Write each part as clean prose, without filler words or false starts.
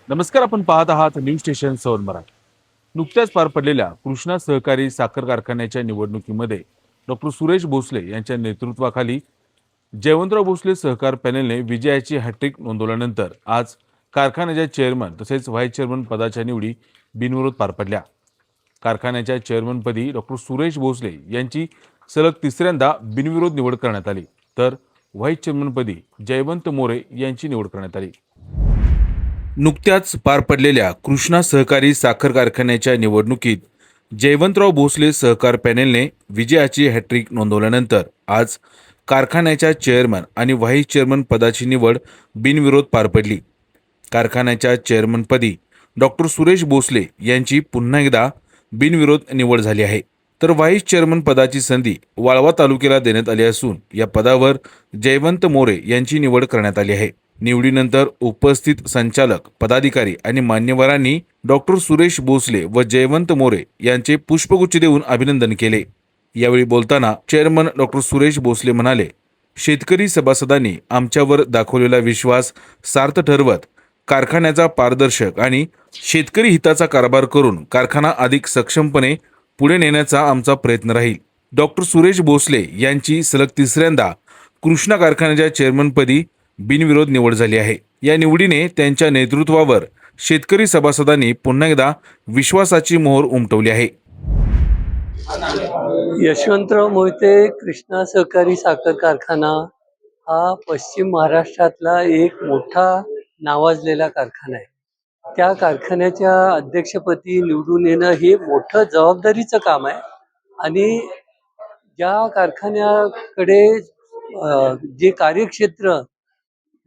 नमस्कार, आपण पाहत आहात न्यूज स्टेशन सौर मराठी. नुकत्याच पार पडलेल्या कृष्णा सहकारी साखर कारखान्याच्या निवडणुकीमध्ये डॉक्टर सुरेश भोसले यांच्या नेतृत्वाखाली जयवंतराव भोसले सहकार पॅनेलने विजयाची हॅट्रिक नोंदवल्यानंतर आज कारखान्याच्या चेअरमन तसेच व्हाईस चेअरमन पदाच्या निवडी बिनविरोध पार पडल्या. कारखान्याच्या चेअरमनपदी डॉक्टर सुरेश भोसले यांची सलग तिसऱ्यांदा बिनविरोध निवड करण्यात आली, तर व्हाईस चेअरमनपदी जयवंत मोरे यांची निवड करण्यात आली. नुकत्याच पार पडलेल्या कृष्णा सहकारी साखर कारखान्याच्या निवडणुकीत जयवंतराव भोसले सहकार पॅनेलने विजयाची हॅट्रिक नोंदवल्यानंतर आज कारखान्याच्या चेअरमन आणि व्हाईस चेअरमन पदाची निवड बिनविरोध पार पडली. कारखान्याच्या चेअरमनपदी डॉक्टर सुरेश भोसले यांची पुन्हा एकदा बिनविरोध निवड झाली आहे, तर व्हाईस चेअरमन पदाची संधी वाळवा तालुक्याला देण्यात आली असून या पदावर जयवंत मोरे यांची निवड करण्यात आली आहे. निवडीनंतर उपस्थित संचालक, पदाधिकारी आणि मान्यवरांनी डॉक्टर सुरेश भोसले व जयवंत मोरे यांचे पुष्पगुच्छ देऊन अभिनंदन केले. यावेळी बोलताना चेअरमन डॉक्टर सुरेश भोसले म्हणाले, शेतकरी सभासदांनी आमच्यावर दाखवलेला विश्वास सार्थ ठरवत कारखान्याचा पारदर्शक आणि शेतकरी हिताचा कारभार करून कारखाना अधिक सक्षमपणे पुढे नेण्याचा आमचा प्रयत्न राहील. डॉक्टर सुरेश भोसले यांची सलग तिसऱ्यांदा कृष्णा कारखान्याच्या चेअरमनपदी बिनविरोध निवड झाली आहे. या निवडीने त्यांच्या नेतृत्वावर शेतकरी सभासदांनी पुन्हा एकदा विश्वासाची मोहर उमटवली आहे. यशवंतराव मोहिते कृष्णा सहकारी साखर कारखाना हा पश्चिम महाराष्ट्रातला एक मोठा नावाजलेला कारखाना आहे. त्या कारखान्याच्या अध्यक्षपदी निवडून येणं हे मोठं जबाबदारीचं काम आहे आणि ज्या कारखान्याकडे जे कार्यक्षेत्र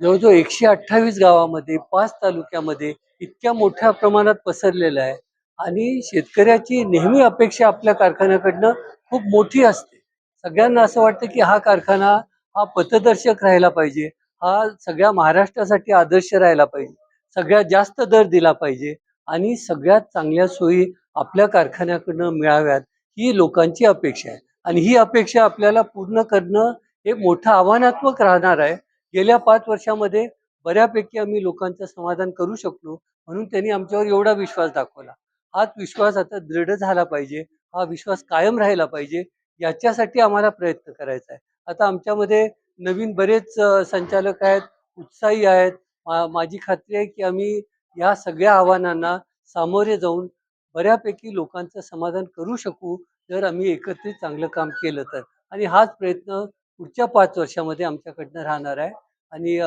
जवळजवळ 128 गावामध्ये 5 तालुक्यामध्ये इतक्या मोठ्या प्रमाणात पसरलेलं आहे आणि शेतकऱ्याची नेहमी अपेक्षा आपल्या कारखान्याकडनं खूप मोठी असते. सगळ्यांना असं वाटतं की हा कारखाना हा पथदर्शक राहायला पाहिजे, हा सगळ्या महाराष्ट्रासाठी आदर्श राहायला पाहिजे, सगळ्यात जास्त दर दिला पाहिजे आणि सगळ्यात चांगल्या सोयी आपल्या कारखान्याकडनं मिळाव्यात ही लोकांची अपेक्षा आहे आणि ही अपेक्षा आपल्याला पूर्ण करणं हे मोठं आव्हानात्मक राहणार आहे. गेल्या 5 वर्षामध्ये बऱ्यापैकी आम्ही लोकांचं समाधान करू शकलो, म्हणून त्यांनी आमच्यावर एवढा विश्वास दाखवला. हाच विश्वास आता दृढ झाला पाहिजे, हा विश्वास कायम राहिला पाहिजे, याच्यासाठी आम्हाला प्रयत्न करायचा आहे. आता आमच्यामध्ये नवीन बरेच संचालक आहेत, उत्साही आहेत. माझी खात्री आहे की आम्ही या सगळ्या आव्हानांना सामोरे जाऊन बऱ्यापैकी लोकांचं समाधान करू शकू, जर आम्ही एकत्रित चांगलं काम केलं तर. आणि हाच प्रयत्न पुढच्या 5 वर्षामध्ये आमच्याकडनं राहणार आहे आणि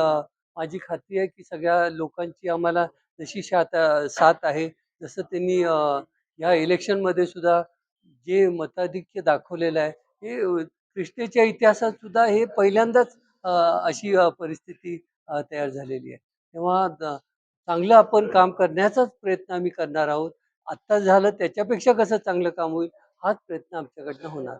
माझी खात्री आहे की सगळ्या लोकांची आम्हाला जशी साथ आहे, जसं त्यांनी ह्या इलेक्शनमध्ये सुद्धा जे मताधिक्य दाखवलेलं आहे, हे कृष्णेच्या इतिहासात सुद्धा हे पहिल्यांदाच अशी परिस्थिती तयार झालेली आहे. तेव्हा चांगलं आपण काम करण्याचाच प्रयत्न आम्ही करणार आहोत. आत्ता झालं त्याच्यापेक्षा कसं चांगलं काम होईल, हाच प्रयत्न आमच्याकडनं होणार.